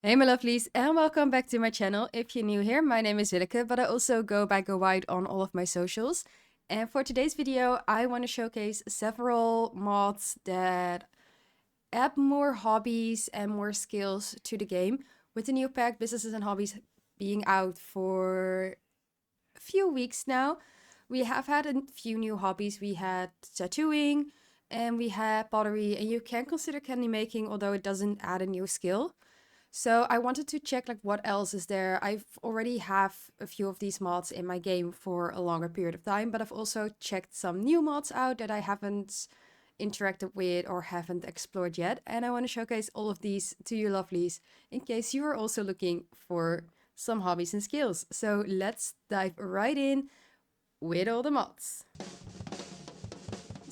Hey my lovelies, and welcome back to my channel. If you're new here, my name is Willeke, but I also go wide on all of my socials. And for today's video, I want to showcase several mods that add more hobbies and more skills to the game. With the new pack, Businesses and Hobbies being out for a few weeks now, we have had a few new hobbies. We had tattooing, and we had pottery, and you can consider candy making, although it doesn't add a new skill. So I wanted to check like what else is there. I've already have a few of these mods in my game for a longer period of time, but I've also checked some new mods out that I haven't interacted with or haven't explored yet. And I want to showcase all of these to you lovelies in case you are also looking for some hobbies and skills. So let's dive right in with all the mods.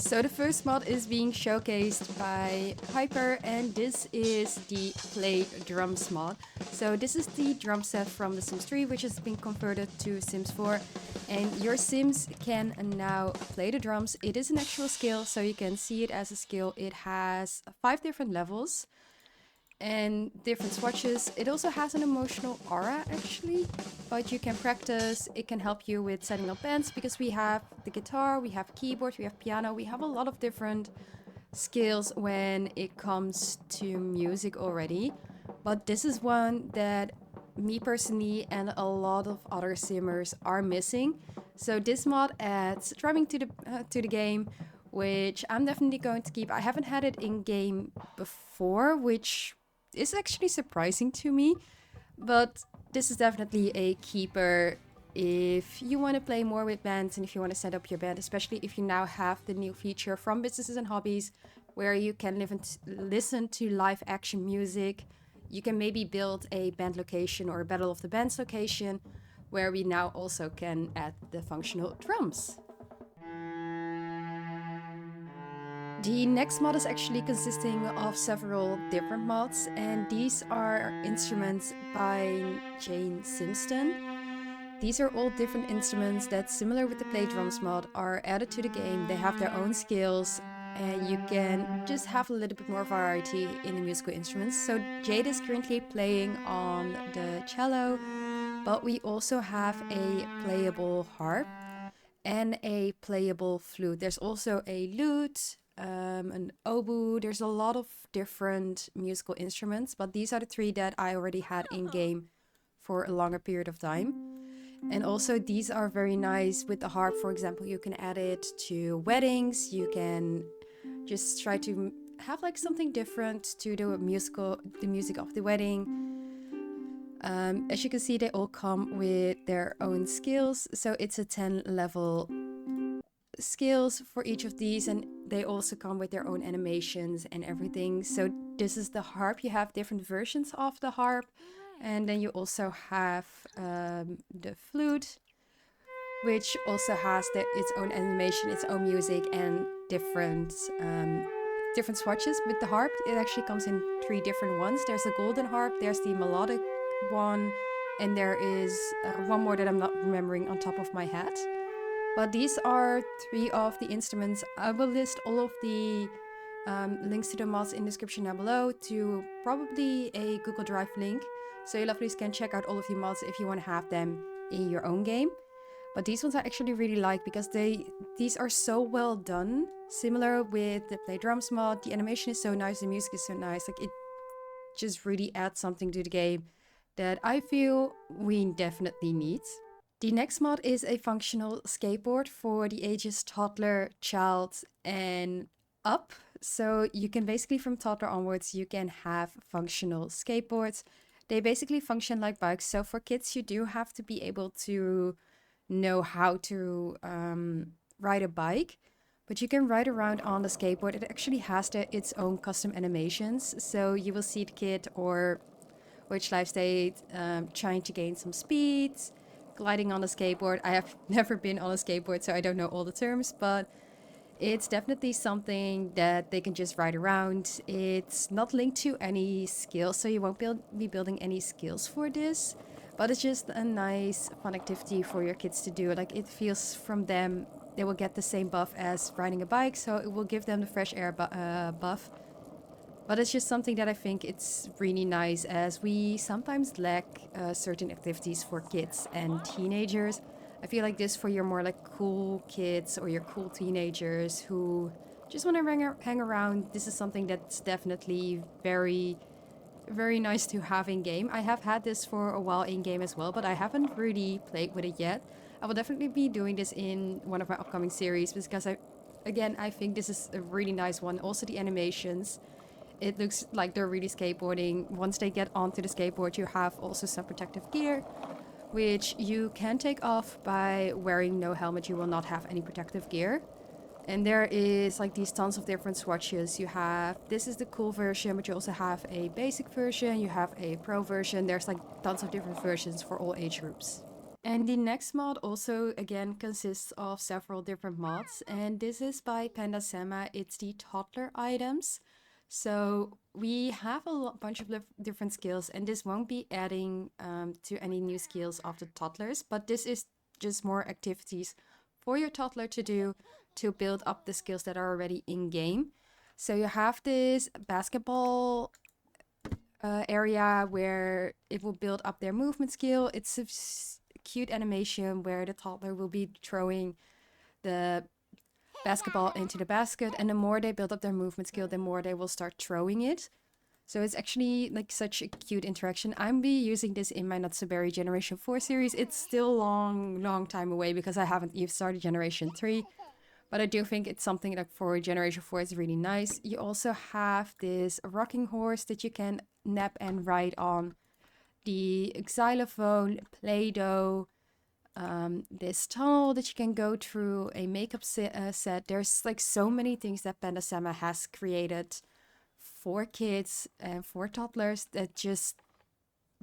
So the first mod is being showcased by Hyper, and this is the Play Drums mod. So this is the drum set from The Sims 3, which has been converted to Sims 4, and your Sims can now play the drums. It is an actual skill, so you can see it as a skill. It has 5 different levels and different swatches. It also has an emotional aura actually, but you can practice. It can help you with setting up bands because we have the guitar, we have keyboard, we have piano, we have a lot of different skills when it comes to music already. But this is one that me personally and a lot of other simmers are missing. So this mod adds drumming to the game, which I'm definitely going to keep. I haven't had it in game before, which is actually surprising to me, but this is definitely a keeper if you want to play more with bands and if you want to set up your band, especially if you now have the new feature from Businesses and Hobbies where you can listen to live action music. You can maybe build a band location or a Battle of the Bands location where we now also can add the functional drums. The next mod is actually consisting of several different mods, and these are instruments by Jane Simpson. These are all different instruments that, similar with the Play Drums mod, are added to the game. They have their own skills, and you can just have a little bit more variety in the musical instruments. So Jade is currently playing on the cello, but we also have a playable harp and a playable flute. There's also a lute, an oboe. There's a lot of different musical instruments, but these are the 3 that I already had in game for a longer period of time. And also these are very nice with the harp. For example, you can add it to weddings. You can just try to have like something different to the music of the wedding. As you can see, they all come with their own skills. So it's a 10 level skills for each of these, and they also come with their own animations and everything. So this is the harp. You have different versions of the harp, and then you also have the flute, which also has its own animation, its own music, and different swatches. With the harp, it actually comes in 3 different ones. There's a golden harp, there's the melodic one, and there is one more that I'm not remembering on top of my head. But these are 3 of the instruments. I will list all of the links to the mods in the description down below, to probably a Google Drive link, so you lovelies can check out all of the mods if you want to have them in your own game. But these ones I actually really like because these are so well done. Similar with the Play Drums mod, the animation is so nice, the music is so nice. Like, it just really adds something to the game that I feel we definitely need. The next mod is a functional skateboard for the ages toddler, child, and up. So you can basically, from toddler onwards, you can have functional skateboards. They basically function like bikes. So for kids, you do have to be able to know how to ride a bike, but you can ride around on the skateboard. It actually has its own custom animations. So you will see the kid or which life state trying to gain some speed, gliding on a skateboard. I have never been on a skateboard, so I don't know all the terms, but it's definitely something that they can just ride around. It's not linked to any skills, so you won't be building any skills for this, but it's just a nice fun activity for your kids to do. Like, it feels from them, they will get the same buff as riding a bike, so it will give them the fresh air buff. But it's just something that I think it's really nice, as we sometimes lack certain activities for kids and teenagers. I feel like this for your more like cool kids or your cool teenagers who just want to hang around. This is something that's definitely very nice to have in game. I have had this for a while in game as well, but I haven't really played with it yet. I will definitely be doing this in one of my upcoming series because I think this is a really nice one. Also, the animations, it looks like they're really skateboarding. Once they get onto the skateboard, you have also some protective gear, which you can take off by wearing no helmet. You will not have any protective gear. And there is like these tons of different swatches. You have, this is the cool version, but you also have a basic version, you have a pro version. There's like tons of different versions for all age groups. And the next mod also again consists of several different mods, and this is by Panda Sema. It's the toddler items. So we have a bunch of different skills, and this won't be adding to any new skills of the toddlers, but this is just more activities for your toddler to do to build up the skills that are already in game. So you have this basketball area where it will build up their movement skill. It's a cute animation where the toddler will be throwing the basketball into the basket, and the more they build up their movement skill, the more they will start throwing it. So it's actually like such a cute interaction. I'm be using this in my Not So Berry Generation 4 series. It's still long time away because I haven't even started Generation 3. But I do think it's something like for Generation 4 is really nice. You also have this rocking horse that you can nap and ride on. The xylophone, Play-Doh, this tunnel that you can go through, a makeup set. There's like so many things that Panda Sama has created for kids and for toddlers that just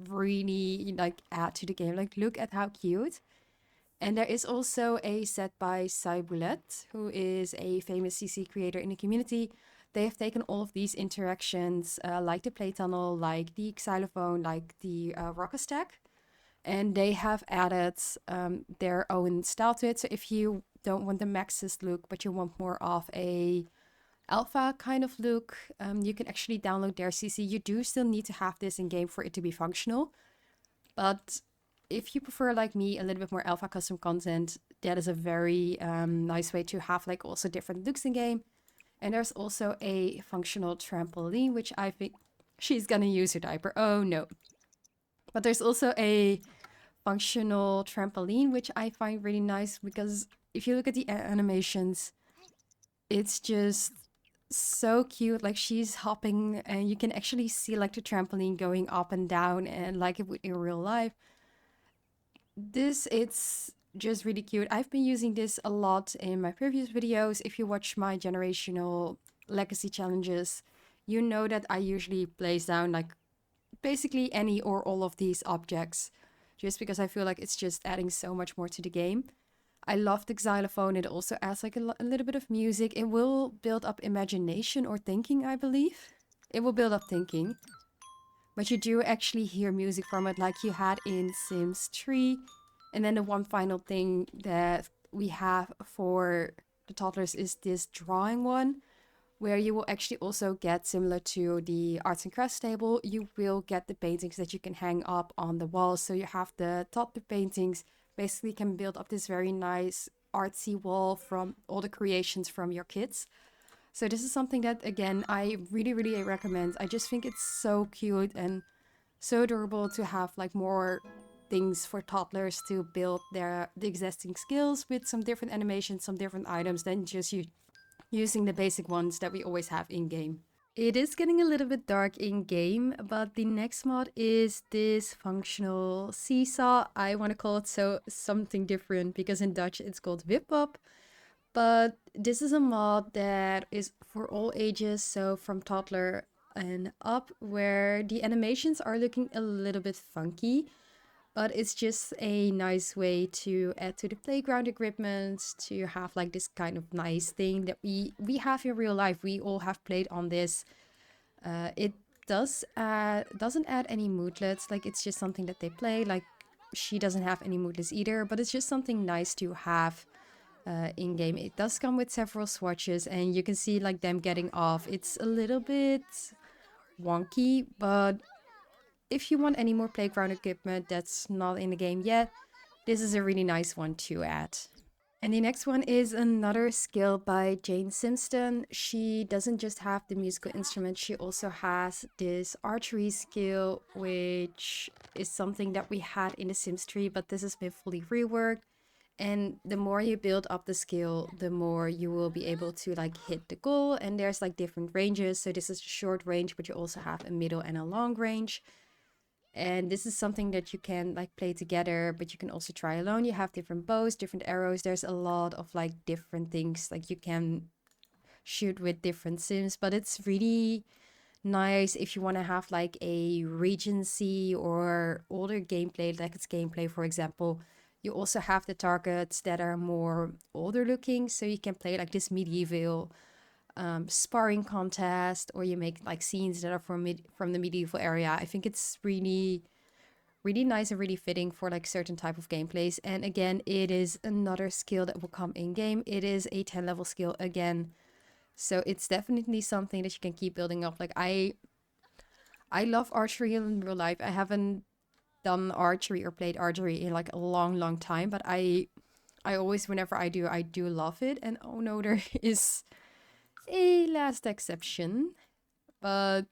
really like add to the game. Like, look at how cute. And there is also a set by Cybulet, who is a famous CC creator in the community. They have taken all of these interactions, like the play tunnel, like the xylophone, like the rocker stack, and they have added their own style to it. So if you don't want the maxis look, but you want more of a alpha kind of look, you can actually download their CC. You do still need to have this in game for it to be functional, but if you prefer, like me, a little bit more alpha custom content, that is a very nice way to have like also different looks in game. And there's also a functional trampoline, which I think she's gonna use her diaper. Oh no. But there's also a functional trampoline, which I find really nice because if you look at the animations, it's just so cute. Like, she's hopping and you can actually see like the trampoline going up and down and like it would in real life. It's just really cute. I've been using this a lot in my previous videos. If you watch my generational legacy challenges, you know that I usually place down like basically any or all of these objects, just because I feel like it's just adding so much more to the game. I love the xylophone. It also adds like a little bit of music. It will build up imagination or thinking, I believe. It will build up thinking. But you do actually hear music from it like you had in Sims 3. And then the one final thing that we have for the toddlers is this drawing one, where you will actually also get, similar to the arts and crafts table, you will get the paintings that you can hang up on the walls. So you have the toddler paintings, basically can build up this very nice artsy wall from all the creations from your kids. So this is something that, again, I really recommend. I just think it's so cute and so adorable to have like more things for toddlers to build the existing skills with some different animations, some different items than just using the basic ones that we always have in game. It is getting a little bit dark in game, but the next mod is this functional seesaw. I want to call it something different because in Dutch it's called Wip-Wop. But this is a mod that is for all ages, so from toddler and up, where the animations are looking a little bit funky. But it's just a nice way to add to the playground equipment, to have like this kind of nice thing that we have in real life. We all have played on this. It doesn't add any moodlets, like it's just something that they play. Like, she doesn't have any moodlets either, but it's just something nice to have in game. It does come with several swatches, and you can see like them getting off. It's a little bit wonky, but if you want any more playground equipment that's not in the game yet, this is a really nice one to add. And the next one is another skill by Jane Simpson. She doesn't just have the musical instrument, she also has this archery skill, which is something that we had in the Sims 3, but this has been fully reworked. And the more you build up the skill, the more you will be able to like hit the goal. And there's like different ranges. So this is a short range, but you also have a middle and a long range. And this is something that you can like play together, but you can also try alone. You have different bows, different arrows. There's a lot of like different things like you can shoot with different sims, but it's really nice if you want to have like a regency or older gameplay, like it's gameplay, for example. You also have the targets that are more older looking, so you can play like this medieval sparring contest, or you make like scenes that are from the medieval area. I think it's really nice and really fitting for like certain type of gameplays. And again, it is another skill that will come in game. It is a 10 level skill again, so it's definitely something that you can keep building up. Like I love archery in real life. I haven't done archery or played archery in like a long time, but I always, whenever I do love it. And oh no, there is a last exception, but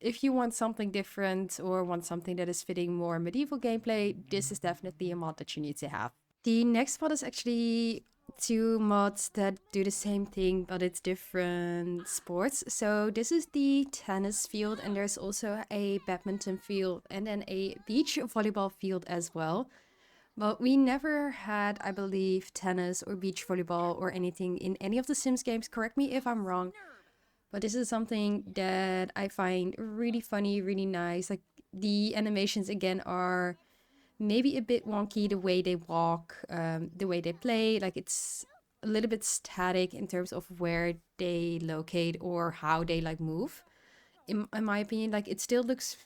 if you want something different or want something that is fitting more medieval gameplay, this is definitely a mod that you need to have. The next mod is actually two mods that do the same thing, but it's different sports. So this is the tennis field, and there's also a badminton field and then a beach volleyball field as well. But we never had, I believe, tennis or beach volleyball or anything in any of the Sims games. Correct me if I'm wrong. But this is something that I find really funny, really nice. Like the animations again are maybe a bit wonky, the way they walk, the way they play. Like it's a little bit static in terms of where they locate or how they like move. In my opinion, like it still looks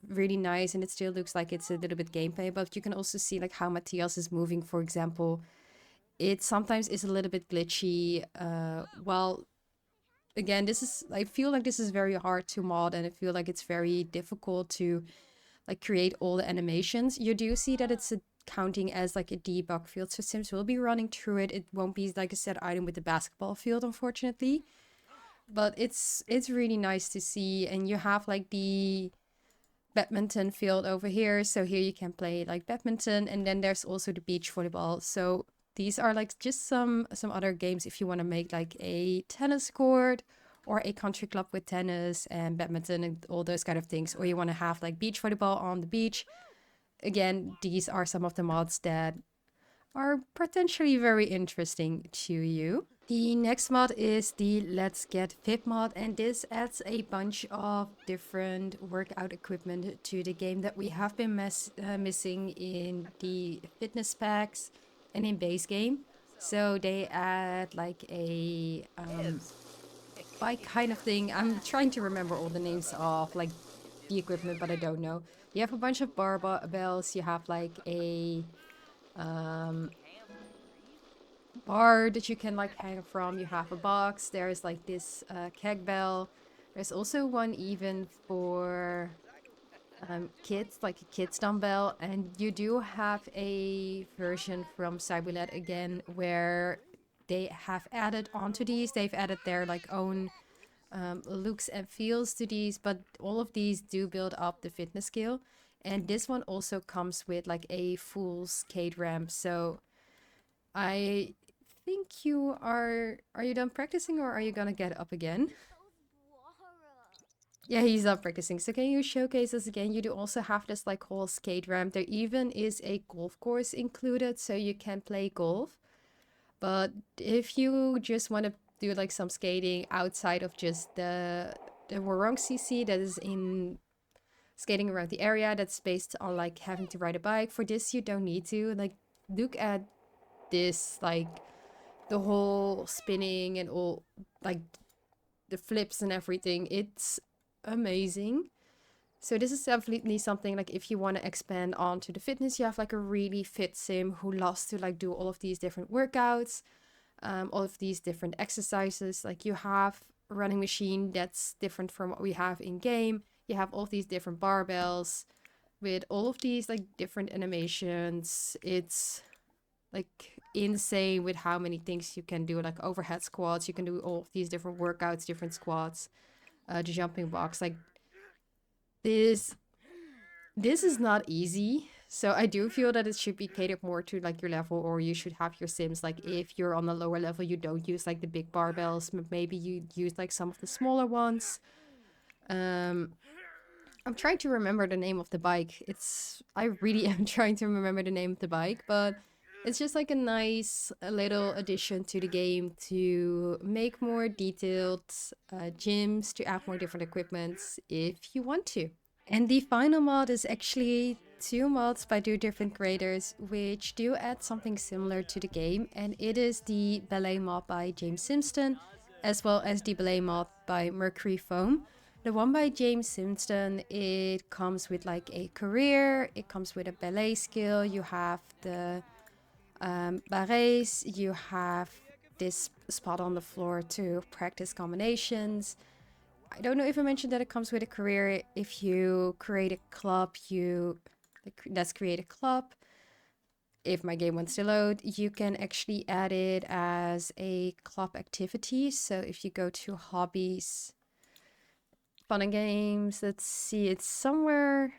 really nice and it still looks like it's a little bit gameplay, but you can also see like how Matthias is moving, for example. It sometimes is a little bit glitchy. Well, again, this is, I feel like this is very hard to mod, and I feel like it's very difficult to like create all the animations. You do see that it's counting as like a debug field, so Sims will be running through it. It won't be like a set item with the basketball field, unfortunately, but it's really nice to see. And you have like the badminton field over here, so here you can play like badminton, and then there's also the beach volleyball. So these are like just some other games if you want to make like a tennis court or a country club with tennis and badminton and all those kind of things, or you want to have like beach volleyball on the beach. Again, these are some of the mods that are potentially very interesting to you. The next mod is the Let's Get Fit mod, and this adds a bunch of different workout equipment to the game that we have been missing in the fitness packs and in base game. So they add like a bike kind of thing. I'm trying to remember all the names of like the equipment, but I don't know. You have a bunch of barbells. You have like a bar that you can like hang from. You have a box. There's like this keg bell. There's also one even for kids, like a kids dumbbell. And you do have a version from Cyberlet again where they have added onto these. They've added their like own looks and feels to these, but all of these do build up the fitness skill. And this one also comes with like a full skate ramp. So I think you are you done practicing, or are you gonna get up again? Yeah, he's not practicing. So can you showcase this again? You do also have this like whole skate ramp. There even is a golf course included, so you can play golf. But if you just want to do like some skating outside of just the Warong CC that is in skating around the area, that's based on like having to ride a bike, for this you don't need to. Like look at this, like the whole spinning and all like the flips and everything. It's amazing. So this is definitely something like if you want to expand onto the fitness, you have like a really fit sim who loves to like do all of these different workouts, all of these different exercises. Like you have running machine that's different from what we have in game. You have all these different barbells with all of these like different animations. It's like insane with how many things you can do, like overhead squats. You can do all of these different workouts, different squats, the jumping box. Like this is not easy. So I do feel that it should be catered more to like your level, or you should have your sims like if you're on a lower level, you don't use like the big barbells, maybe you use like some of the smaller ones. I'm trying to remember the name of the bike. I really am trying to remember the name of the bike, but it's just like a nice little addition to the game to make more detailed gyms, to add more different equipments if you want to. And the final mod is actually two mods by two different creators, which do add something similar to the game. And it is the ballet mod by James Simpson, as well as the ballet mod by Mercury Foam. The one by James Simpson, it comes with like a career, it comes with a ballet skill, you have the ballets, you have this spot on the floor to practice combinations. I don't know if I mentioned that it comes with a career. If you create a club, let's create a club. If my game wants to load, you can actually add it as a club activity. So if you go to Hobbies, Fun and Games, let's see, it's somewhere.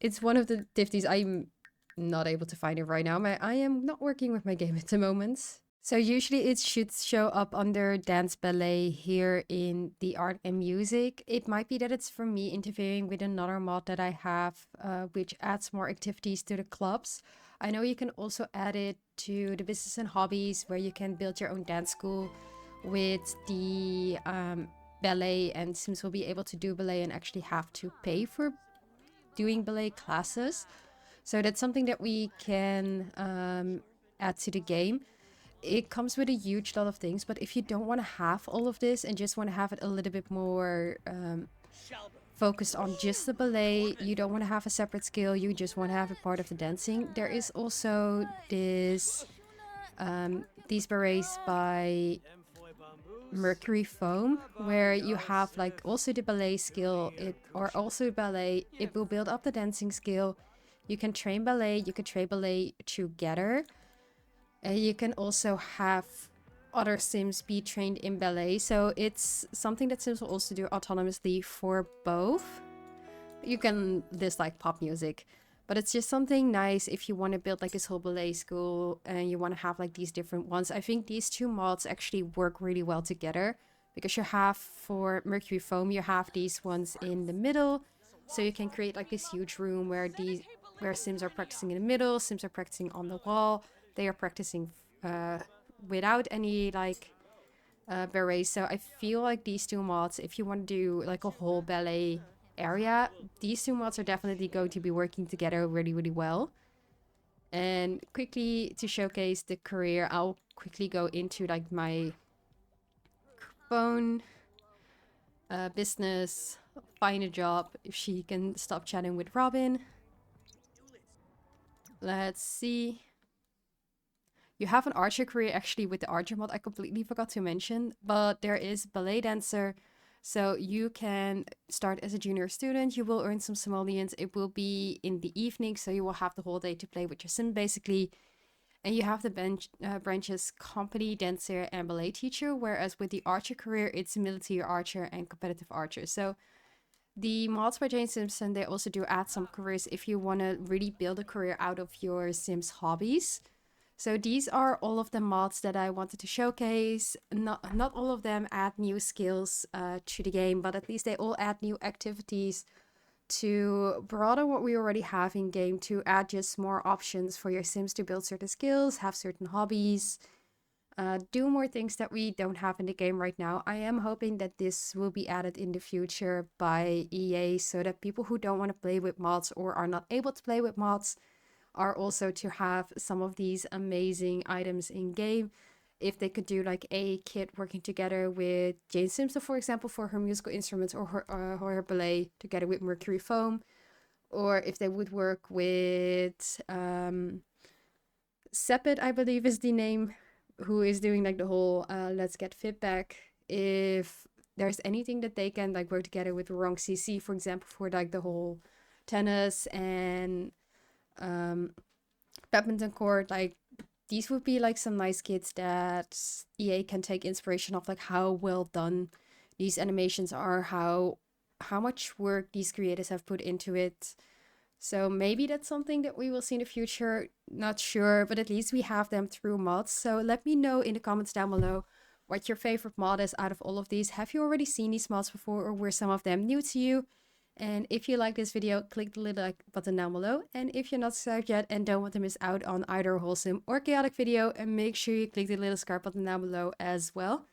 It's one of the activities. I'm not able to find it right now. I am not working with my game at the moment. So usually it should show up under dance ballet here in the art and music. It might be that it's from me interfering with another mod that I have, which adds more activities to the clubs. I know you can also add it to the business and hobbies, where you can build your own dance school with the ballet, and Sims will be able to do ballet and actually have to pay for doing ballet classes. So that's something that we can add to the game. It comes with a huge lot of things, but if you don't want to have all of this and just want to have it a little bit more focused on just the ballet, you don't want to have a separate skill, you just want to have it part of the dancing, there is also these berets by Mercury Foam, where you have like also the ballet skill, or also ballet. It will build up the dancing skill. You can train ballet, you can train ballet together. You can also have other Sims be trained in ballet. So it's something that Sims will also do autonomously for both. You can dislike pop music, but it's just something nice if you want to build like this whole ballet school and you want to have like these different ones. I think these two mods actually work really well together, because you have for Mercury Foam, you have these ones in the middle. So you can create like this huge room where Sims are practicing in the middle, Sims are practicing on the wall. They are practicing without any like berets. So I feel like these two mods, if you want to do like a whole ballet area, these two mods are definitely going to be working together really, really well. And quickly to showcase the career, I'll quickly go into like my phone, business, find a job, if she can stop chatting with Robin. Let's see. You have an archer career actually with the archer mod, I completely forgot to mention, but there is ballet dancer. So you can start as a junior student, you will earn some simoleons, it will be in the evening, so you will have the whole day to play with your sim basically. And you have the branches company, dancer, and ballet teacher, whereas with the archer career, it's military archer and competitive archer. So the mods by Jane Simpson, they also do add some careers if you want to really build a career out of your Sims hobbies. So these are all of the mods that I wanted to showcase. Not all of them add new skills to the game, but at least they all add new activities to broaden what we already have in game, to add just more options for your Sims to build certain skills, have certain hobbies, do more things that we don't have in the game right now. I am hoping that this will be added in the future by EA, so that people who don't want to play with mods or are not able to play with mods are also to have some of these amazing items in game. If they could do like a kit working together with Jane Simpson, for example, for her musical instruments, or her ballet together with Mercury Foam, or if they would work with Sepid, I believe is the name, who is doing like the whole let's get feedback, if there's anything that they can like work together with wrong CC, for example, for like the whole tennis and badminton court, like these would be like some nice kits that EA can take inspiration of, like how well done these animations are, how much work these creators have put into it. So maybe that's something that we will see in the future. Not sure, but at least we have them through mods. So let me know in the comments down below what your favorite mod is out of all of these. Have you already seen these mods before, or were some of them new to you? And if you like this video, click the little like button down below. And if you're not subscribed yet and don't want to miss out on either a wholesome or chaotic video, and make sure you click the little star button down below as well.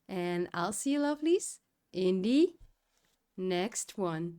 And I'll see you lovelies in the next one.